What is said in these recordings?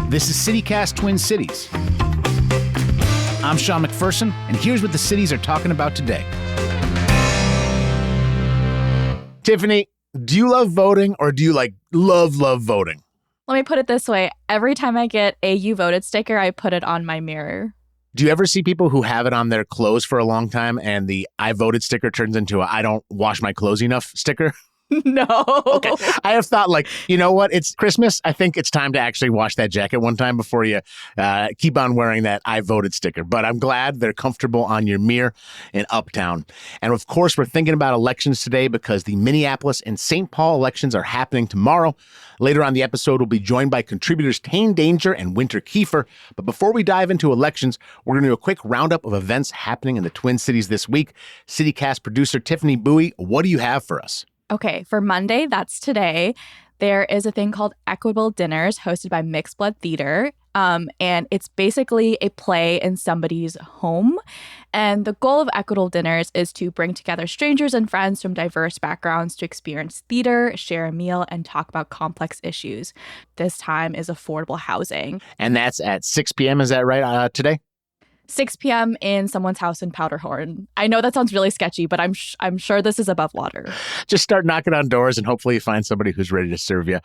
This is CityCast Twin Cities. I'm Sean McPherson, and here's what the cities are talking about today. Tiffany, do you love voting or do you love voting? Let me put it this way. Every time I get a "You voted" sticker, I put it on my mirror. Do you ever see people who have it on their clothes for a long time and the "I voted" sticker turns into a "I don't wash my clothes enough" sticker? No. Okay. I have thought, you know what? It's Christmas. I think it's time to actually wash that jacket one time before you keep on wearing that "I voted" sticker. But I'm glad they're comfortable on your mirror in Uptown. And of course, we're thinking about elections today because the Minneapolis and St. Paul elections are happening tomorrow. Later on the episode, we'll be joined by contributors Tane and Winter Keefer. But before we dive into elections, we're going to do a quick roundup of events happening in the Twin Cities this week. CityCast producer Tiffany Bui, what do you have for us? Okay, for Monday, that's today, there is a thing called Equitable Dinners hosted by Mixed Blood Theater. And it's basically a play in somebody's home. And the goal of Equitable Dinners is to bring together strangers and friends from diverse backgrounds to experience theater, share a meal, and talk about complex issues. This time is affordable housing. And that's at 6 p.m., is that right, today? 6 p.m. in someone's house in Powderhorn. I know that sounds really sketchy, but I'm sure this is above water. Just start knocking on doors and hopefully you find somebody who's ready to serve you.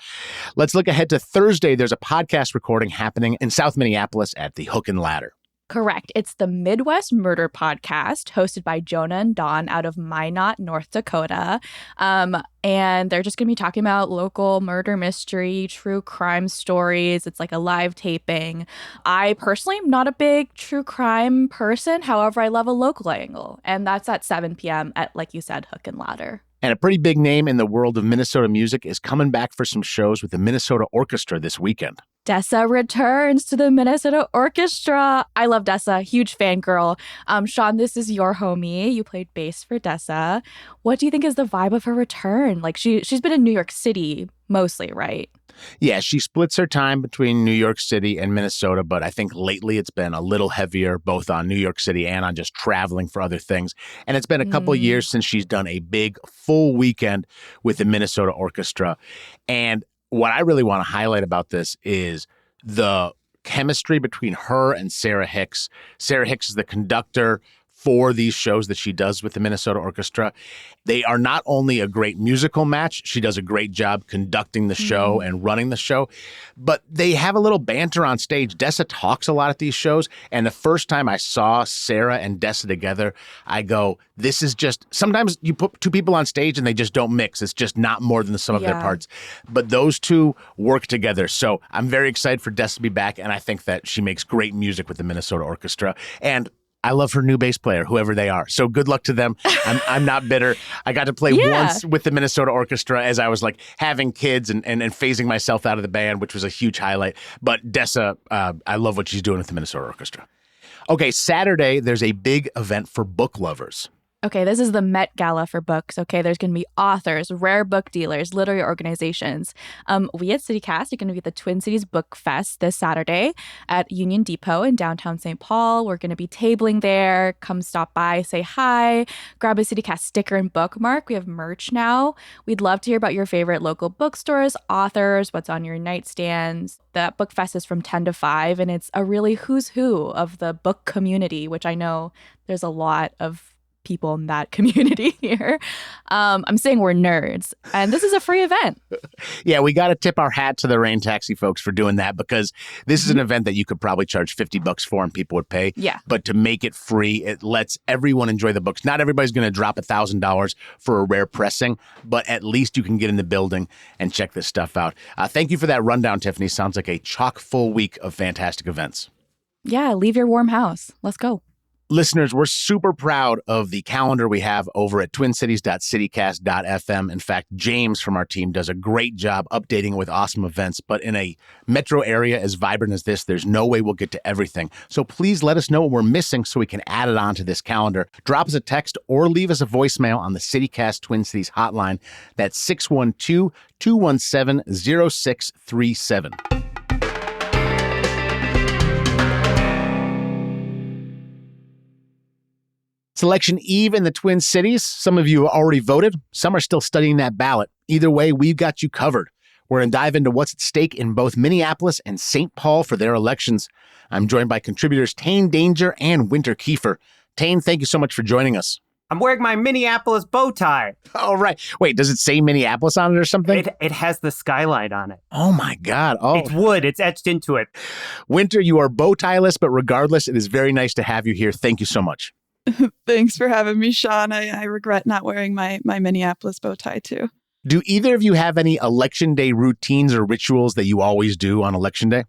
Let's look ahead to Thursday. There's a podcast recording happening in South Minneapolis at the Hook and Ladder. Correct. It's the Midwest Murder Podcast hosted by Jonah and Dawn out of Minot, North Dakota. And they're just going to be talking about local murder mystery, true crime stories. It's like a live taping. I personally am not a big true crime person. However, I love a local angle. And that's at 7 p.m. at, like you said, Hook and Ladder. And a pretty big name in the world of Minnesota music is coming back for some shows with the Minnesota Orchestra this weekend. Dessa returns to the Minnesota Orchestra. I love Dessa, huge fangirl. Sean, this is your homie. You played bass for Dessa. What do you think is the vibe of her return? She's been in New York City mostly, right? Yeah, she splits her time between New York City and Minnesota, but I think lately it's been a little heavier both on New York City and on just traveling for other things. And it's been a couple of years since she's done a big full weekend with the Minnesota Orchestra. And what I really want to highlight about this is the chemistry between her and Sarah Hicks. Sarah Hicks is the conductor for these shows that she does with the Minnesota Orchestra. They are not only a great musical match, she does a great job conducting the show and running the show, but they have a little banter on stage. Dessa talks a lot at these shows, and the first time I saw Sarah and Dessa together, I go, this is just, sometimes you put two people on stage and they just don't mix. It's just not more than the sum of their parts. But those two work together. So I'm very excited for Dessa to be back, and I think that she makes great music with the Minnesota Orchestra. And I love her new bass player, whoever they are. So good luck to them. I'm not bitter. I got to play once with the Minnesota Orchestra as I was having kids and phasing myself out of the band, which was a huge highlight. But Dessa, I love what she's doing with the Minnesota Orchestra. Okay, Saturday, there's a big event for book lovers. Okay, this is the Met Gala for books. Okay, there's going to be authors, rare book dealers, literary organizations. We at CityCast are going to be at the Twin Cities Book Fest this Saturday at Union Depot in downtown St. Paul. We're going to be tabling there. Come stop by, say hi, grab a CityCast sticker and bookmark. We have merch now. We'd love to hear about your favorite local bookstores, authors, what's on your nightstands. That book fest is from 10 to 5, and it's a really who's who of the book community, which I know there's a lot of people in that community here. I'm saying we're nerds, and this is a free event. Yeah, we got to tip our hat to the Rain Taxi folks for doing that, because this is an event that you could probably charge $50 for and people would pay. Yeah. But to make it free, it lets everyone enjoy the books. Not everybody's going to drop $1,000 for a rare pressing, but at least you can get in the building and check this stuff out. Thank you for that rundown, Tiffany. Sounds like a chock-full week of fantastic events. Yeah, leave your warm house. Let's go. Listeners, we're super proud of the calendar we have over at twincities.citycast.fm. In fact, James from our team does a great job updating with awesome events. But in a metro area as vibrant as this, there's no way we'll get to everything. So please let us know what we're missing so we can add it onto this calendar. Drop us a text or leave us a voicemail on the CityCast Twin Cities hotline. That's 612-217-0637. It's election eve in the Twin Cities. Some of you already voted. Some are still studying that ballot. Either way, we've got you covered. We're going to dive into what's at stake in both Minneapolis and St. Paul for their elections. I'm joined by contributors Tane Danger and Winter Keefer. Tane, thank you so much for joining us. I'm wearing my Minneapolis bow tie. Oh, right. Wait, does it say Minneapolis on it or something? It has the skyline on it. Oh, my God. Oh, it's wood. It's etched into it. Winter, you are bow tie-less, but regardless, it is very nice to have you here. Thank you so much. Thanks for having me, Sean. I regret not wearing my Minneapolis bow tie, too. Do either of you have any election day routines or rituals that you always do on election day?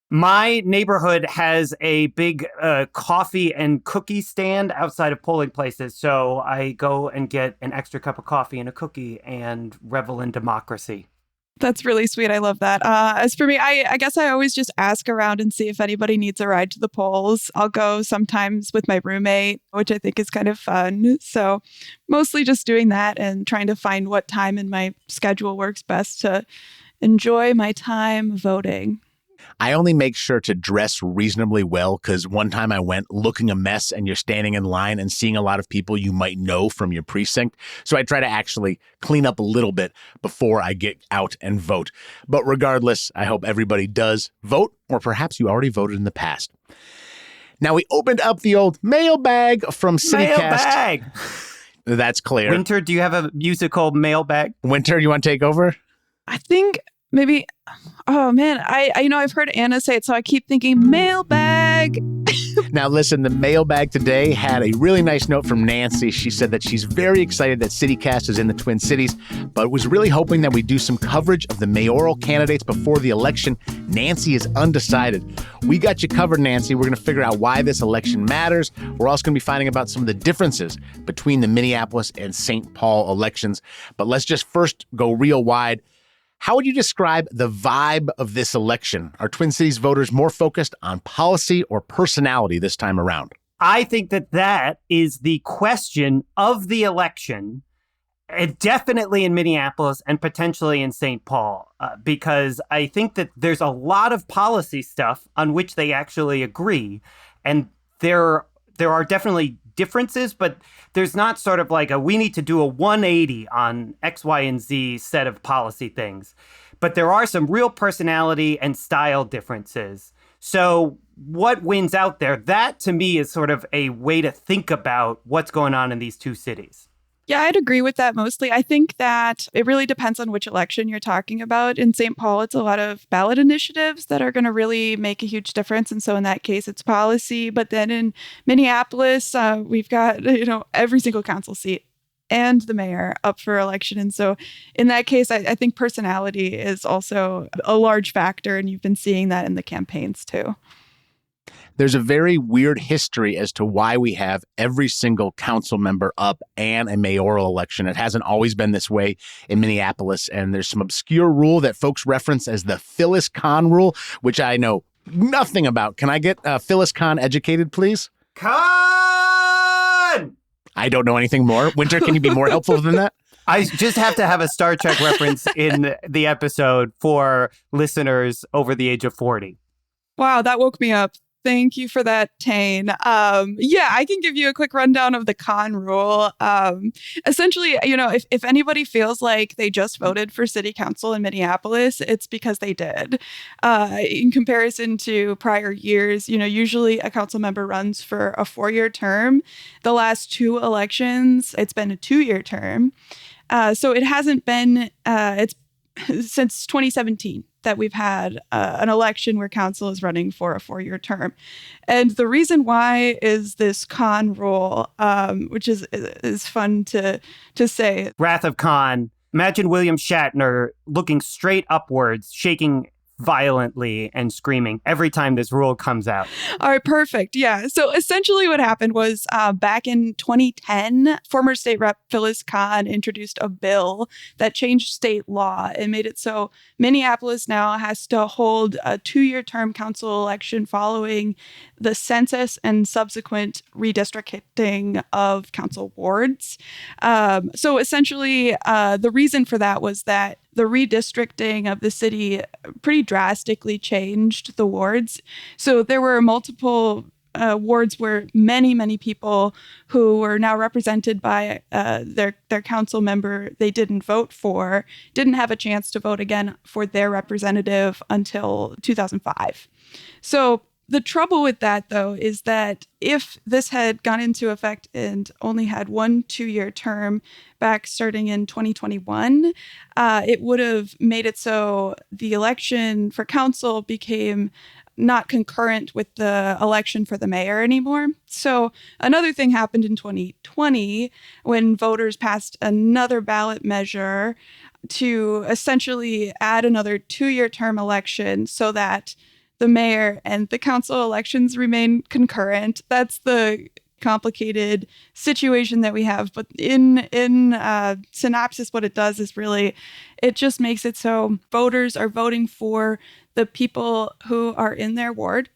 My neighborhood has a big coffee and cookie stand outside of polling places. So I go and get an extra cup of coffee and a cookie and revel in democracy. That's really sweet. I love that. As for me, I guess I always just ask around and see if anybody needs a ride to the polls. I'll go sometimes with my roommate, which I think is kind of fun. So mostly just doing that and trying to find what time in my schedule works best to enjoy my time voting. I only make sure to dress reasonably well because one time I went looking a mess and you're standing in line and seeing a lot of people you might know from your precinct. So I try to actually clean up a little bit before I get out and vote. But regardless, I hope everybody does vote, or perhaps you already voted in the past. Now, we opened up the old mailbag from CityCast. Mailbag! That's clear. Winter, do you have a musical mailbag? Winter, you want to take over? I think maybe, oh man, I've heard Anna say it, so I keep thinking mailbag. Now listen, the mailbag today had a really nice note from Nancy. She said that she's very excited that CityCast is in the Twin Cities, but was really hoping that we do some coverage of the mayoral candidates before the election. Nancy is undecided. We got you covered, Nancy. We're going to figure out why this election matters. We're also going to be finding about some of the differences between the Minneapolis and St. Paul elections. But let's just first go real wide. How would you describe the vibe of this election? Are Twin Cities voters more focused on policy or personality this time around? I think that is the question of the election, definitely in Minneapolis and potentially in St. Paul, because I think that there's a lot of policy stuff on which they actually agree. And there are definitely differences, but there's not sort of like we need to do a 180 on X, Y, and Z set of policy things. But there are some real personality and style differences. So what wins out there? That to me is sort of a way to think about what's going on in these two cities. Yeah, I'd agree with that mostly. I think that it really depends on which election you're talking about. In St. Paul, it's a lot of ballot initiatives that are going to really make a huge difference. And so in that case, it's policy. But then in Minneapolis, we've got, every single council seat and the mayor up for election. And so in that case, I think personality is also a large factor. And you've been seeing that in the campaigns too. There's a very weird history as to why we have every single council member up and a mayoral election. It hasn't always been this way in Minneapolis. And there's some obscure rule that folks reference as the Phyllis Kahn rule, which I know nothing about. Can I get Phyllis Kahn educated, please? Kahn! I don't know anything more. Winter, can you be more helpful than that? I just have to have a Star Trek reference in the episode for listeners over the age of 40. Wow, that woke me up. Thank you for that, Tane. I can give you a quick rundown of the Kahn rule. Essentially, if anybody feels like they just voted for city council in Minneapolis, it's because they did. In comparison to prior years, usually a council member runs for a 4-year term. The last 2 elections, it's been a 2-year term. So it hasn't been, it's since 2017 that we've had an election where council is running for a 4-year term. And the reason why is this Kahn rule, which is fun to say. Wrath of Khan. Imagine William Shatner looking straight upwards, shaking violently and screaming every time this rule comes out. All right, perfect. Yeah. So essentially what happened was back in 2010, former state rep Phyllis Kahn introduced a bill that changed state law and made it so Minneapolis now has to hold a 2-year term council election following the census and subsequent redistricting of council wards. So essentially, the reason for that was that the redistricting of the city pretty drastically changed the wards. So there were multiple wards where many people who were now represented by their council member they didn't vote for didn't have a chance to vote again for their representative until 2005. So the trouble with that, though, is that if this had gone into effect and only had 1 2-year term back starting in 2021, it would have made it so the election for council became not concurrent with the election for the mayor anymore. So another thing happened in 2020 when voters passed another ballot measure to essentially add another 2-year term election so that the mayor and the council elections remain concurrent. That's the complicated situation that we have. But in synopsis, what it does is really, it just makes it so voters are voting for the people who are in their ward.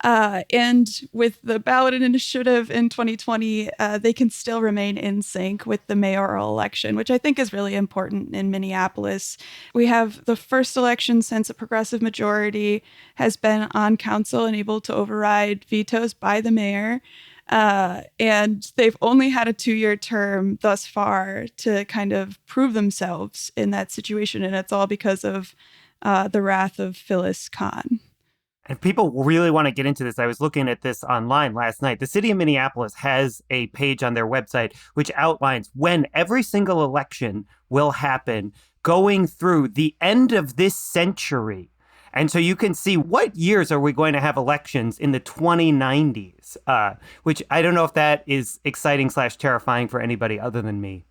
And with the ballot initiative in 2020, they can still remain in sync with the mayoral election, which I think is really important in Minneapolis. We have the first election since a progressive majority has been on council and able to override vetoes by the mayor. And they've only had a 2-year term thus far to kind of prove themselves in that situation. And it's all because of the wrath of Phyllis Kahn. And people really want to get into this. I was looking at this online last night. The city of Minneapolis has a page on their website which outlines when every single election will happen going through the end of this century. And so you can see what years are we going to have elections in the 2090s, which I don't know if that is exciting / terrifying for anybody other than me.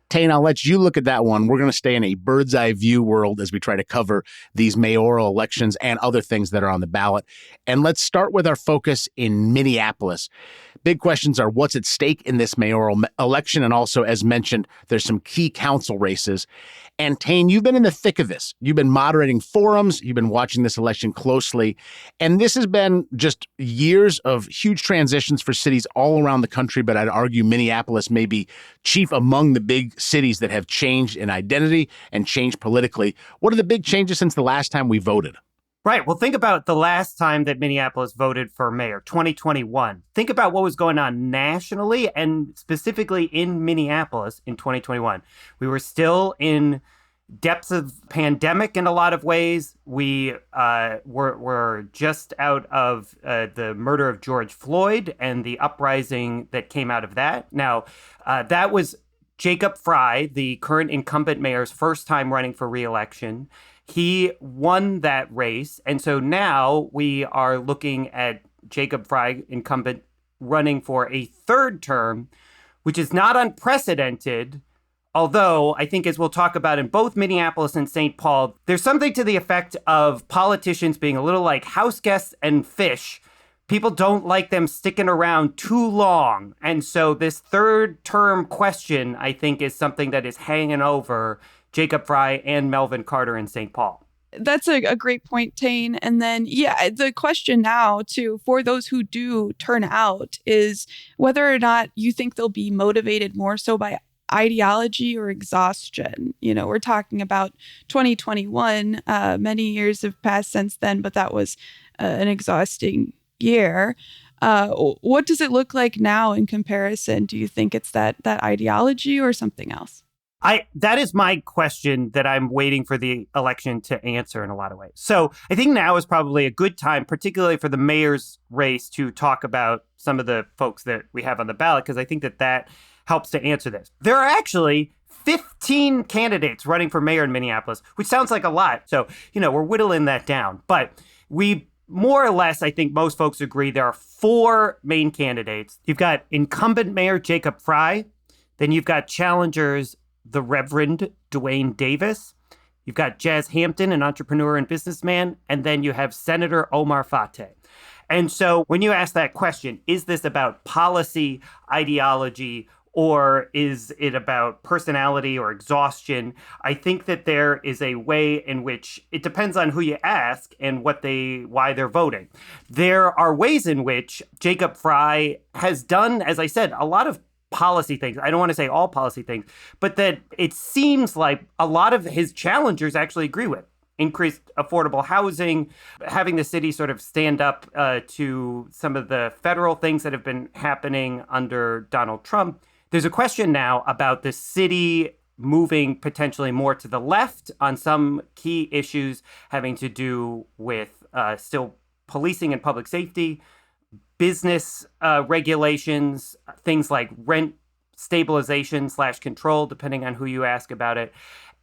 Tane, I'll let you look at that one. We're going to stay in a bird's eye view world as we try to cover these mayoral elections and other things that are on the ballot. And let's start with our focus in Minneapolis. Big questions are what's at stake in this mayoral election. And also, as mentioned, there's some key council races. And Tane, you've been in the thick of this. You've been moderating forums. You've been watching this election closely. And this has been just years of huge transitions for cities all around the country. But I'd argue Minneapolis may be chief among the big cities that have changed in identity and changed politically. What are the big changes since the last time we voted? Right. Well, think about the last time that Minneapolis voted for mayor, 2021. Think about what was going on nationally and specifically in Minneapolis in 2021. We were still in depths of pandemic in a lot of ways. We were just out of the murder of George Floyd and the uprising that came out of that. Now, that was Jacob Frey, the current incumbent mayor's first time running for re-election. He won that race. And so now we are looking at Jacob Frey, incumbent, running for a third term, which is not unprecedented. Although I think, as we'll talk about in both Minneapolis and St. Paul, there's something to the effect of politicians being a little like house guests and fish. People don't like them sticking around too long. And so this third term question, I think, is something that is hanging over Jacob Frey and Melvin Carter in St. Paul. That's a great point, Tane. And then, the question now, too, for those who do turn out is whether or not you think they'll be motivated more so by ideology or exhaustion. You know, we're talking about 2021. Many years have passed since then, but that was an exhausting year. What does it look like now in comparison? Do you think it's that ideology or something else? That is my question that I'm waiting for the election to answer in a lot of ways. So I think now is probably a good time, particularly for the mayor's race, to talk about some of the folks that we have on the ballot, because I think that helps to answer this. There are actually 15 candidates running for mayor in Minneapolis, which sounds like a lot. So, we're whittling that down. But we more or less, I think most folks agree there are 4 main candidates. You've got incumbent mayor Jacob Frey. Then you've got challengers the Reverend Dwayne Davis. You've got Jazz Hampton, an entrepreneur and businessman. And then you have Senator Omar Fateh. And so when you ask that question, is this about policy, ideology, or is it about personality or exhaustion? I think that there is a way in which it depends on who you ask and why they're voting. There are ways in which Jacob Frey has done, as I said, a lot of policy things. I don't want to say all policy things, but that it seems like a lot of his challengers actually agree with. increased affordable housing, having the city sort of stand up to some of the federal things that have been happening under Donald Trump. There's a question now about the city moving potentially more to the left on some key issues having to do with still policing and public safety, business regulations, things like rent stabilization/control, depending on who you ask about it.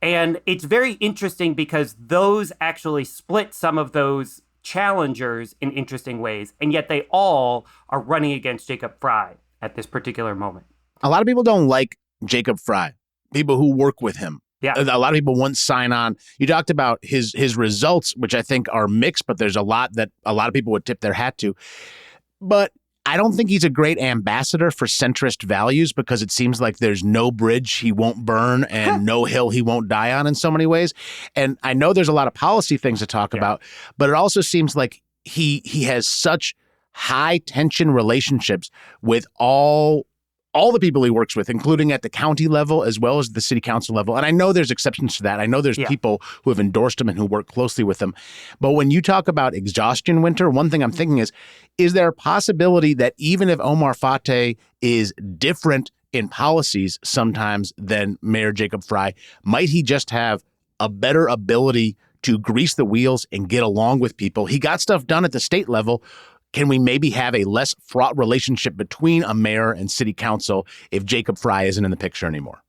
And it's very interesting because those actually split some of those challengers in interesting ways, and yet they all are running against Jacob Frey at this particular moment. A lot of people don't like Jacob Frey, people who work with him. Yeah. A lot of people won't sign on. You talked about his results, which I think are mixed, but there's a lot that a lot of people would tip their hat to. But I don't think he's a great ambassador for centrist values because it seems like there's no bridge he won't burn and no hill he won't die on in so many ways. And I know there's a lot of policy things to talk about, but it also seems like he has such high tension relationships with all the people he works with, including at the county level as well as the city council level. And I know there's exceptions to that. I know there's people who have endorsed him and who work closely with him. But when you talk about exhaustion, Winter, one thing I'm thinking is there a possibility that even if Omar Fateh is different in policies sometimes than Mayor Jacob Frey, might he just have a better ability to grease the wheels and get along with people? He got stuff done at the state level. Can we maybe have a less fraught relationship between a mayor and city council if Jacob Frey isn't in the picture anymore?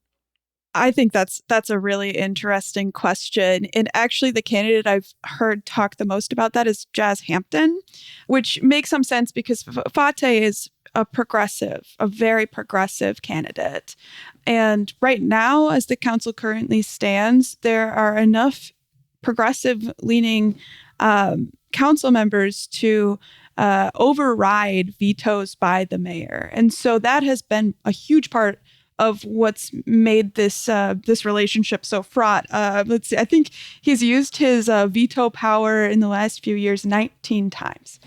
I think that's a really interesting question. And actually, the candidate I've heard talk the most about that is Jazz Hampton, which makes some sense because Fateh is a very progressive candidate. And right now, as the council currently stands, there are enough progressive-leaning council members to override vetoes by the mayor. And so that has been a huge part of what's made this relationship so fraught. Let's see, I think he's used his veto power in the last few years 19 times.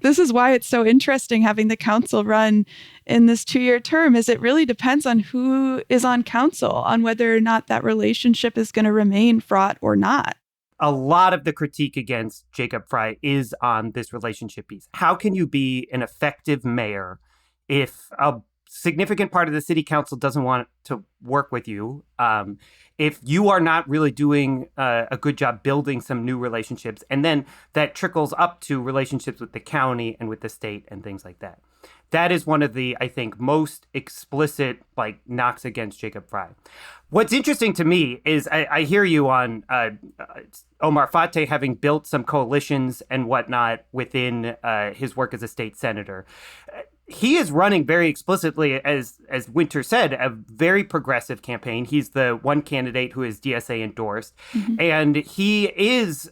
This is why it's so interesting having the council run in this 2-year term, is it really depends on who is on council, on whether or not that relationship is going to remain fraught or not. A lot of the critique against Jacob Frey is on this relationship piece. How can you be an effective mayor if a significant part of the city council doesn't want to work with you? If you are not really doing a good job building some new relationships, and then that trickles up to relationships with the county and with the state and things like that. That is one of the, I think, most explicit knocks against Jacob Frey. What's interesting to me is I hear you on Omar Fateh having built some coalitions and whatnot within his work as a state senator. He is running very explicitly, as Winter said, a very progressive campaign. He's the one candidate who is DSA endorsed. Mm-hmm. And he is...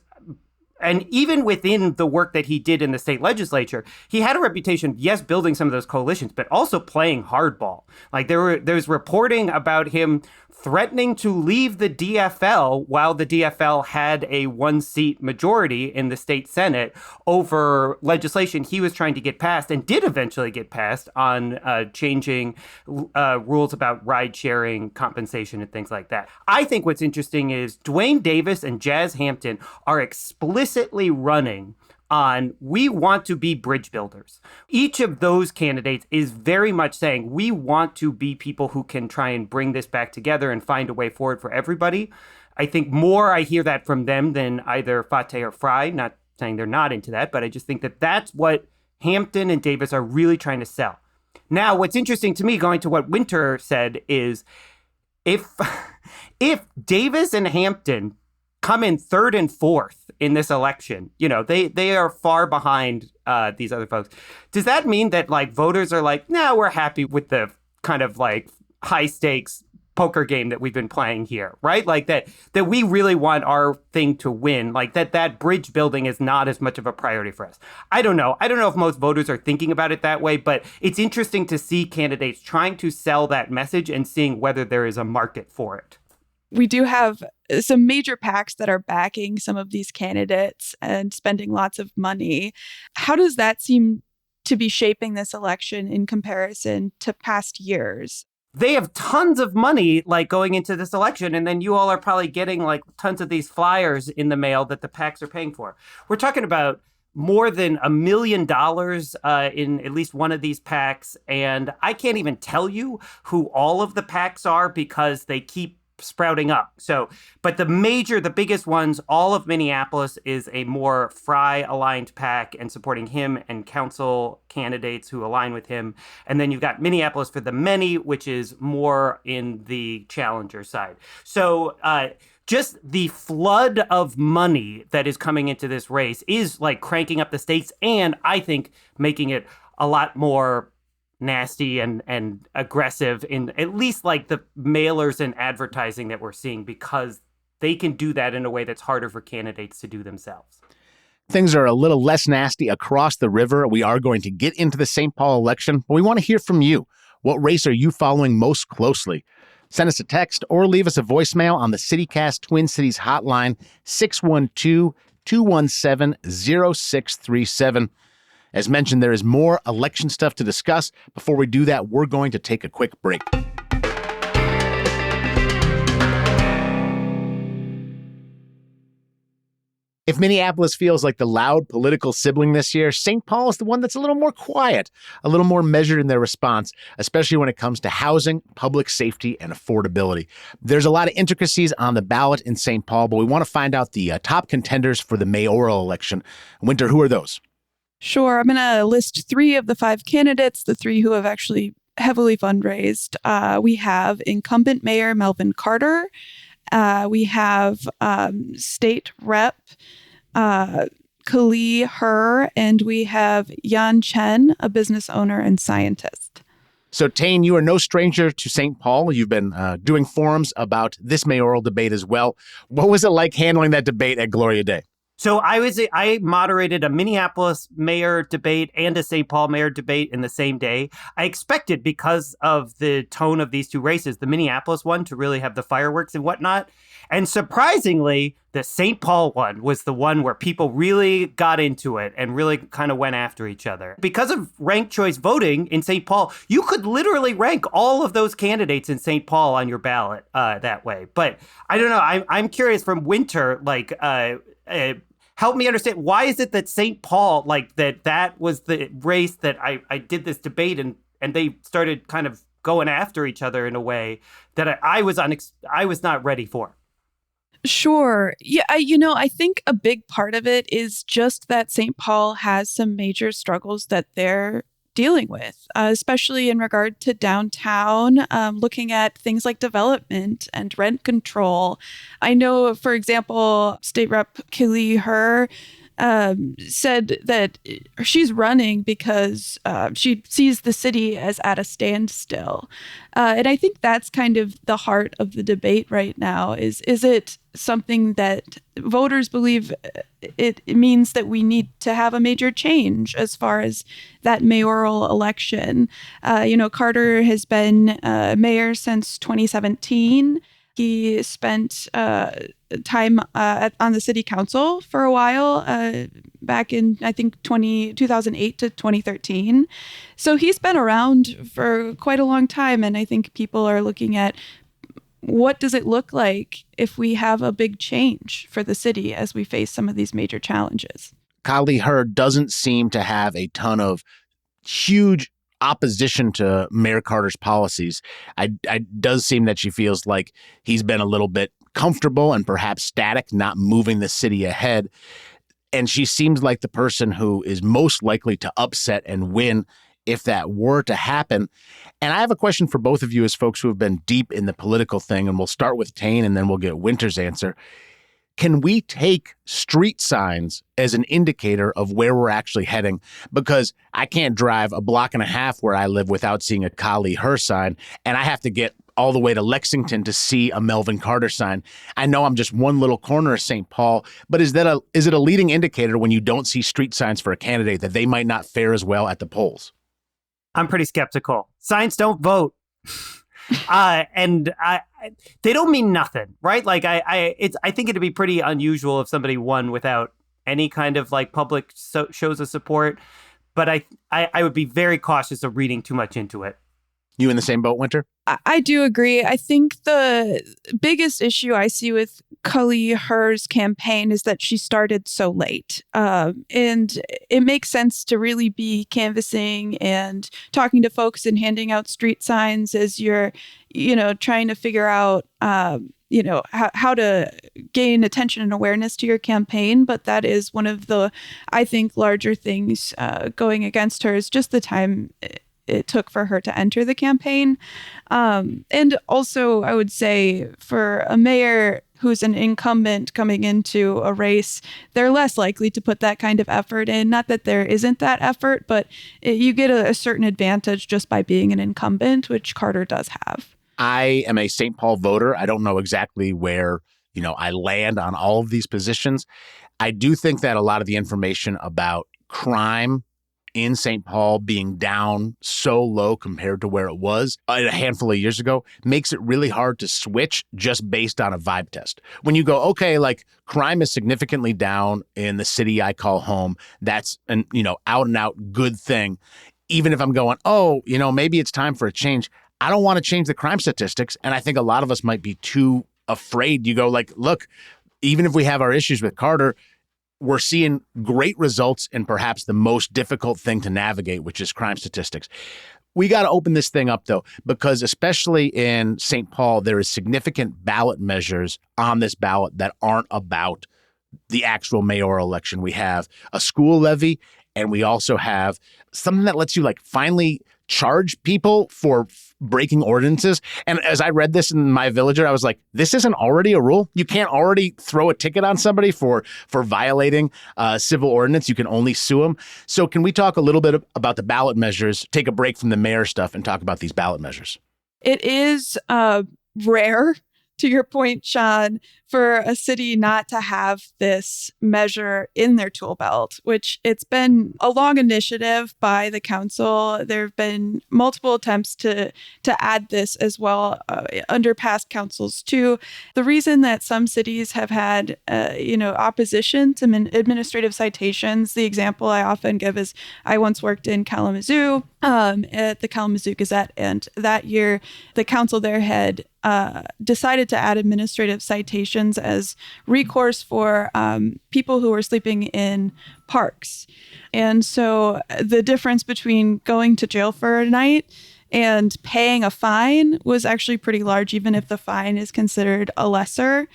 And even within the work that he did in the state legislature, he had a reputation, yes, building some of those coalitions, but also playing hardball. There's reporting about him threatening to leave the DFL while the DFL had a 1-seat majority in the state Senate over legislation he was trying to get passed and did eventually get passed on changing rules about ride sharing, compensation, and things like that. I think what's interesting is Dwayne Davis and Jazz Hampton are explicitly running on, we want to be bridge builders. Each of those candidates is very much saying, we want to be people who can try and bring this back together and find a way forward for everybody. I think more I hear that from them than either Fateh or Frey, not saying they're not into that, but I just think that that's what Hampton and Davis are really trying to sell. Now, what's interesting to me, going to what Winter said, is if Davis and Hampton come in third and fourth in this election, they are far behind these other folks. Does that mean that voters are we're happy with the kind of high stakes poker game that we've been playing here, right? That we really want our thing to win, that bridge building is not as much of a priority for us. I don't know if most voters are thinking about it that way, but it's interesting to see candidates trying to sell that message and seeing whether there is a market for it. We do have some major PACs that are backing some of these candidates and spending lots of money. How does that seem to be shaping this election in comparison to past years? they have tons of money like going into this election. And then you all are probably getting like tons of these flyers in the mail that the PACs are paying for. We're talking about more than $1 million in at least one of these PACs. And I can't even tell you who all of the PACs are because they keep sprouting up. So, but the biggest ones, all of Minneapolis is a more Fry aligned PAC and supporting him and council candidates who align with him. And then you've got Minneapolis for the Many, which is more in the challenger side. So, just the flood of money that is coming into this race is like cranking up the stakes and I think making it a lot more nasty and aggressive in at least like the mailers and advertising that we're seeing because they can do that in a way that's harder for candidates to do themselves. Things are a little less nasty across the river. We are going to get into the St. Paul election, but we want to hear from you. What race are you following most closely? Send us a text or leave us a voicemail on the CityCast Twin Cities hotline, 612-217-0637. As mentioned, there is more election stuff to discuss. Before we do that, we're going to take a quick break. If Minneapolis feels like the loud political sibling this year, St. Paul is the one that's a little more quiet, a little more measured in their response, especially when it comes to housing, public safety, and affordability. There's a lot of intricacies on the ballot in St. Paul, but we want to find out the top contenders for the mayoral election. Winter, who are those? Sure. I'm going to list 3 of the 5 candidates, the 3 who have actually heavily fundraised. We have incumbent Mayor Melvin Carter. We have State Rep Kali Her, and we have Yan Chen, a business owner and scientist. So, Tane, you are no stranger to St. Paul. You've been doing forums about this mayoral debate as well. What was it like handling that debate at Gloria Day? So I moderated a Minneapolis mayor debate and a St. Paul mayor debate in the same day. I expected, because of the tone of these two races, the Minneapolis one to really have the fireworks and whatnot. And surprisingly, the St. Paul one was the one where people really got into it and really kind of went after each other. Because of ranked choice voting in St. Paul, you could literally rank all of those candidates in St. Paul on your ballot that way. But I don't know. I'm curious from Winter, help me understand, why is it that St. Paul, that was the race that I did this debate and they started kind of going after each other in a way that I was not ready for? Sure. Yeah, I think a big part of it is just that St. Paul has some major struggles that they're dealing with, especially in regard to downtown, looking at things like development and rent control. I know, for example, State Rep Kali Her said that she's running because she sees the city as at a standstill. And I think that's kind of the heart of the debate right now. Is it something that voters believe it means that we need to have a major change as far as that mayoral election? Carter has been mayor since 2017. He spent time on the city council for a while back in, I think, 2008 to 2013. So he's been around for quite a long time. And I think people are looking at what does it look like if we have a big change for the city as we face some of these major challenges. Kali Her doesn't seem to have a ton of huge opposition to Mayor Carter's policies. It does seem that she feels like he's been a little bit comfortable and perhaps static, not moving the city ahead. And she seems like the person who is most likely to upset and win if that were to happen. And I have a question for both of you as folks who have been deep in the political thing, and we'll start with Tane and then we'll get Winter's answer. Can we take street signs as an indicator of where we're actually heading? Because I can't drive a block and a half where I live without seeing a Kali Her sign, and I have to get all the way to Lexington to see a Melvin Carter sign. I know I'm just one little corner of St. Paul, but is it a leading indicator when you don't see street signs for a candidate that they might not fare as well at the polls? I'm pretty skeptical. Signs don't vote. They don't mean nothing, right? Like I think it'd be pretty unusual if somebody won without any kind of like public shows of support. But I would be very cautious of reading too much into it. You in the same boat, Winter? I do agree. I think the biggest issue I see with Cully Her's campaign is that she started so late. And it makes sense to really be canvassing and talking to folks and handing out street signs as you're, trying to figure out, how to gain attention and awareness to your campaign. But that is one of the, I think, larger things going against her is just the time it took for her to enter the campaign. And also, I would say for a mayor who's an incumbent coming into a race, they're less likely to put that kind of effort in. Not that there isn't that effort, but you get a certain advantage just by being an incumbent, which Carter does have. I am a St. Paul voter. I don't know exactly where, I land on all of these positions. I do think that a lot of the information about crime in St. Paul being down so low compared to where it was a handful of years ago makes it really hard to switch just based on a vibe test. When you go, okay, like crime is significantly down in the city I call home, that's an, out and out good thing. Even if I'm going, maybe it's time for a change. I don't want to change the crime statistics. And I think a lot of us might be too afraid. You go like, look, even if we have our issues with Carter, we're seeing great results in perhaps the most difficult thing to navigate, which is crime statistics. We got to open this thing up, though, because especially in St. Paul, there is significant ballot measures on this ballot that aren't about the actual mayoral election. We have a school levy, and we also have something that lets you finally charge people for breaking ordinances. And as I read this in My Villager, I was like, this isn't already a rule. You can't already throw a ticket on somebody for violating civil ordinance. You can only sue them. So can we talk a little bit about the ballot measures, take a break from the mayor stuff and talk about these ballot measures? It is rare, to your point, Sean, for a city not to have this measure in their tool belt, which it's been a long initiative by the council. There have been multiple attempts to add this as well under past councils too. The reason that some cities have had opposition to administrative citations, the example I often give is I once worked in Kalamazoo at the Kalamazoo Gazette, and that year the council there had decided to add administrative citations as recourse for people who were sleeping in parks. And so the difference between going to jail for a night and paying a fine was actually pretty large, even if the fine is considered a lesser.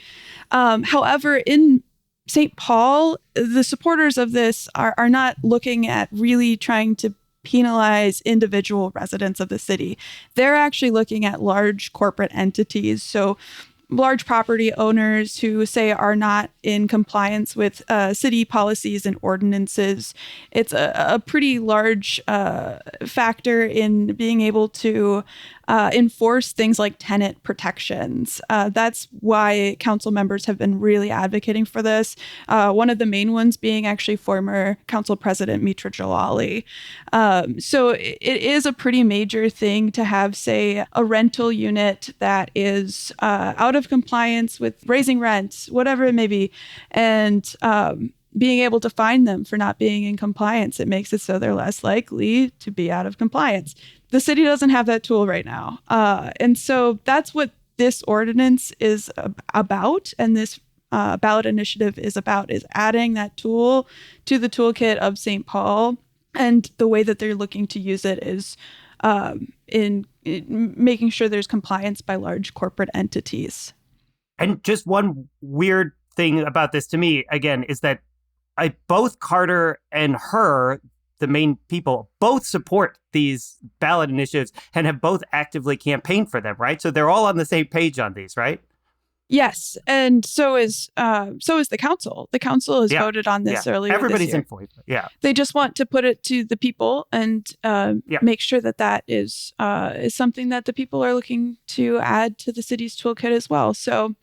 However, in St. Paul, the supporters of this are not looking at really trying to penalize individual residents of the city. They're actually looking at large corporate entities. So large property owners who say are not in compliance with city policies and ordinances. It's a pretty large factor in being able to enforce things like tenant protections. That's why council members have been really advocating for this. One of the main ones being actually former council president Mitra Jalali. So it is a pretty major thing to have, say, a rental unit that is out of compliance with raising rent, whatever it may be, and being able to fine them for not being in compliance. It makes it so they're less likely to be out of compliance. The city doesn't have that tool right now. And so that's what this ordinance is about. And this ballot initiative is about, is adding that tool to the toolkit of St. Paul. And the way that they're looking to use it is in making sure there's compliance by large corporate entities. And just one weird thing about this to me, again, is that both Carter and her, the main people, both support these ballot initiatives and have both actively campaigned for them, right? So they're all on the same page on these, right? Yes, and so is the council. The council has voted on this earlier. Everybody's this year. in favor. Yeah, they just want to put it to the people and make sure that is something that the people are looking to add to the city's toolkit as well. So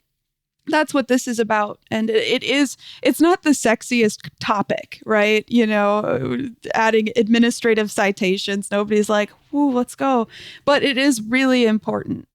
that's what this is about. And it's not the sexiest topic, right? Adding administrative citations. Nobody's like, ooh, let's go. But it is really important.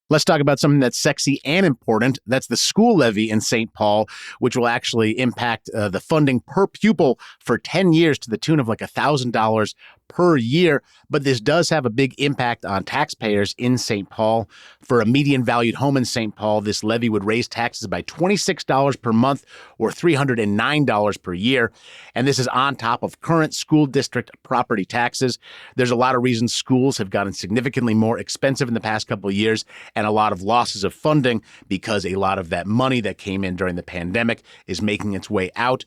Let's talk about something that's sexy and important. That's the school levy in St. Paul, which will actually impact the funding per pupil for 10 years to the tune of $1,000 per year, but this does have a big impact on taxpayers in St. Paul. For a median valued home in St. Paul, this levy would raise taxes by $26 per month or $309 per year. And this is on top of current school district property taxes. There's a lot of reasons schools have gotten significantly more expensive in the past couple of years, and a lot of losses of funding because a lot of that money that came in during the pandemic is making its way out.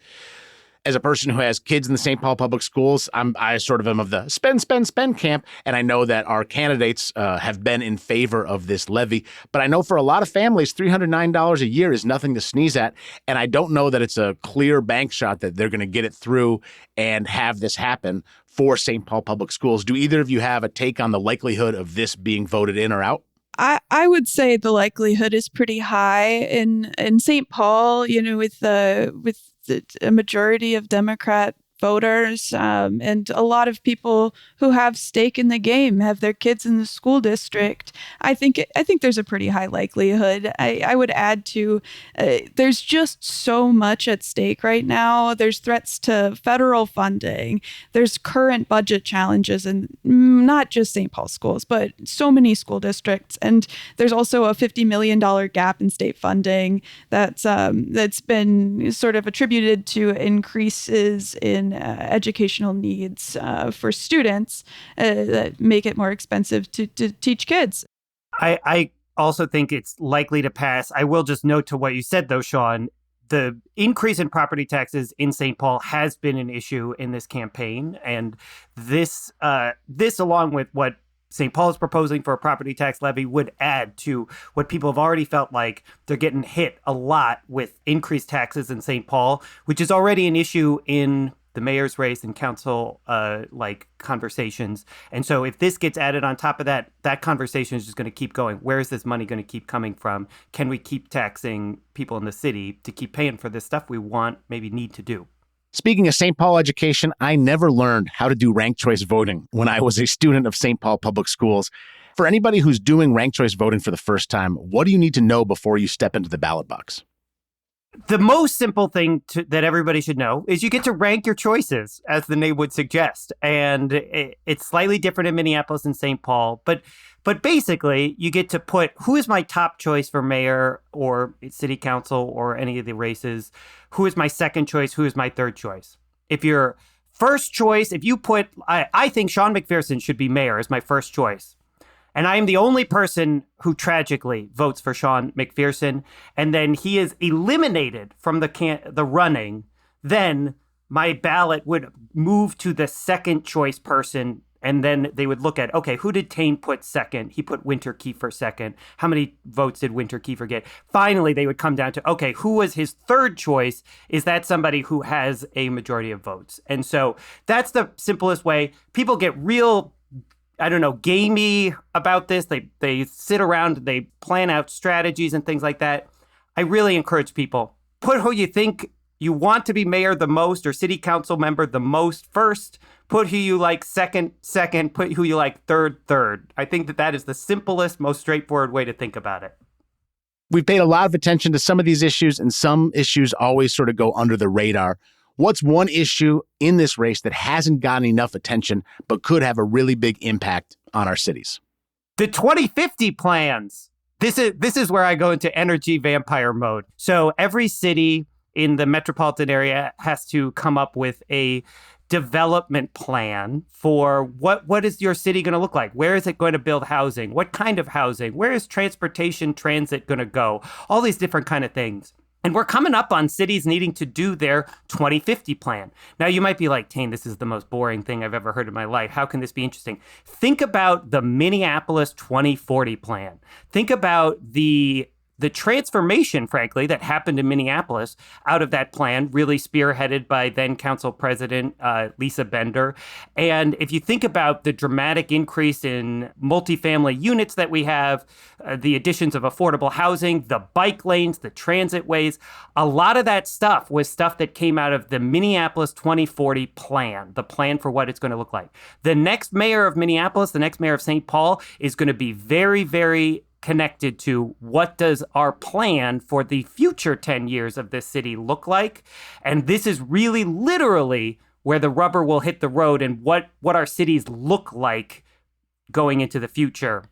As a person who has kids in the St. Paul Public Schools, I sort of am of the spend camp, and I know that our candidates have been in favor of this levy. But I know for a lot of families, $309 a year is nothing to sneeze at, and I don't know that it's a clear bank shot that they're going to get it through and have this happen for St. Paul Public Schools. Do either of you have a take on the likelihood of this being voted in or out? I would say the likelihood is pretty high in St. Paul, with a majority of Democrat voters and a lot of people who have stake in the game, have their kids in the school district. I think there's a pretty high likelihood. I would add to there's just so much at stake right now. There's threats to federal funding. There's current budget challenges, and not just St. Paul schools, but so many school districts. And there's also a $50 million gap in state funding that's been sort of attributed to increases in educational needs for students that make it more expensive to teach kids. I also think it's likely to pass. I will just note to what you said, though, Sean, the increase in property taxes in St. Paul has been an issue in this campaign. And this along with what St. Paul is proposing for a property tax levy, would add to what people have already felt like they're getting hit a lot with increased taxes in St. Paul, which is already an issue in the mayor's race and council conversations. And so if this gets added on top of that, that conversation is just going to keep going. Where is this money going to keep coming from? Can we keep taxing people in the city to keep paying for this stuff we want, maybe need to do? Speaking of St. Paul education, I never learned how to do ranked choice voting when I was a student of St. Paul Public Schools. For anybody who's doing ranked choice voting for the first time, what do you need to know before you step into the ballot box? The most simple thing that everybody should know is you get to rank your choices, as the name would suggest. And it's slightly different in Minneapolis and St. Paul. But basically, you get to put who is my top choice for mayor or city council or any of the races? Who is my second choice? Who is my third choice? If your first choice, if you put, I think Sean McPherson should be mayor as my first choice. And I am the only person who tragically votes for Sean McPherson. And then he is eliminated from the running. Then my ballot would move to the second choice person. And then they would look at, okay, who did Tane put second? He put Winter Keefer second. How many votes did Winter Keefer get? Finally, they would come down to, okay, who was his third choice? Is that somebody who has a majority of votes? And so that's the simplest way. People get real, gamey about this. They sit around, they plan out strategies and things like that. I really encourage people, put who you think you want to be mayor the most or city council member the most first. Put who you like second, put who you like third. I think that is the simplest, most straightforward way to think about it. We've paid a lot of attention to some of these issues, and some issues always sort of go under the radar. What's one issue in this race that hasn't gotten enough attention but could have a really big impact on our cities? The 2050 plans. This is where I go into energy vampire mode. So every city in the metropolitan area has to come up with a development plan for what is your city going to look like? Where is it going to build housing? What kind of housing? Where is transit going to go? All these different kind of things. And we're coming up on cities needing to do their 2050 plan. Now, you might be like, Tane, this is the most boring thing I've ever heard in my life. How can this be interesting? Think about the Minneapolis 2040 plan. Think about the transformation, frankly, that happened in Minneapolis out of that plan, really spearheaded by then Council President Lisa Bender. And if you think about the dramatic increase in multifamily units that we have, the additions of affordable housing, the bike lanes, the transit ways, a lot of that stuff was stuff that came out of the Minneapolis 2040 plan, the plan for what it's going to look like. The next mayor of Minneapolis, the next mayor of St. Paul is going to be very, very connected to what does our plan for the future 10 years of this city look like? And this is really literally where the rubber will hit the road and what our cities look like going into the future.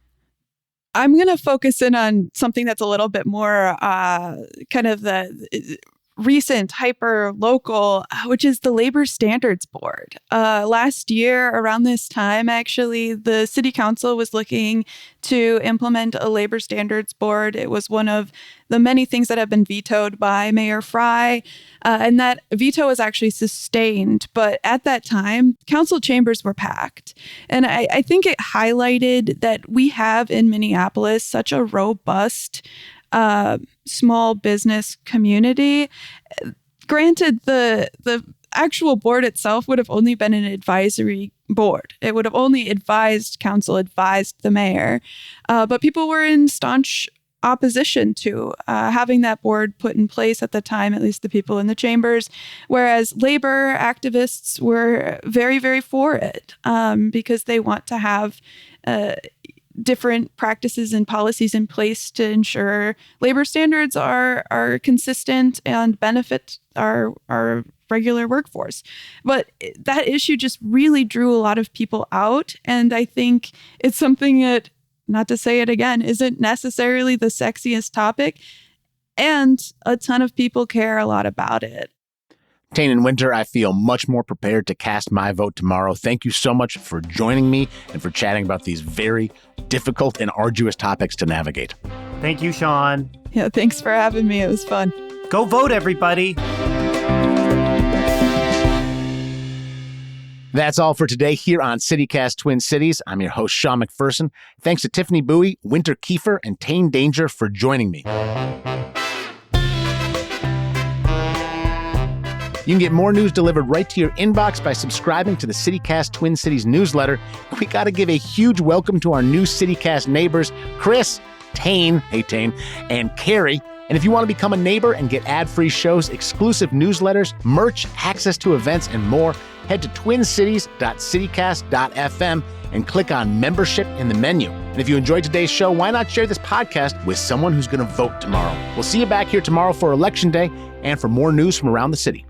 I'm going to focus in on something that's a little bit more kind of the recent, hyper local, which is the Labor Standards Board. Last year, around this time, actually, the city council was looking to implement a labor standards board. It was one of the many things that have been vetoed by Mayor Fry, and that veto was actually sustained. But at that time, council chambers were packed. And I think it highlighted that we have in Minneapolis such a robust small business community. Granted, the actual board itself would have only been an advisory board. It would have only advised the mayor. But people were in staunch opposition to having that board put in place at the time, at least the people in the chambers, whereas labor activists were very, very for it because they want to have different practices and policies in place to ensure labor standards are consistent and benefit our regular workforce. But that issue just really drew a lot of people out. And I think it's something that, not to say it again, isn't necessarily the sexiest topic. And a ton of people care a lot about it. Tane and Winter, I feel much more prepared to cast my vote tomorrow. Thank you so much for joining me and for chatting about these very difficult and arduous topics to navigate. Thank you, Sean. Yeah, thanks for having me. It was fun. Go vote, everybody. That's all for today here on CityCast Twin Cities. I'm your host, Sean McPherson. Thanks to Tiffany Bui, Winter Keefer, and Tane Danger for joining me. You can get more news delivered right to your inbox by subscribing to the CityCast Twin Cities newsletter. We got to give a huge welcome to our new CityCast neighbors, Chris, Tane, hey Tane, and Carrie. And if you want to become a neighbor and get ad-free shows, exclusive newsletters, merch, access to events, and more, head to twincities.citycast.fm and click on membership in the menu. And if you enjoyed today's show, why not share this podcast with someone who's going to vote tomorrow? We'll see you back here tomorrow for Election Day and for more news from around the city.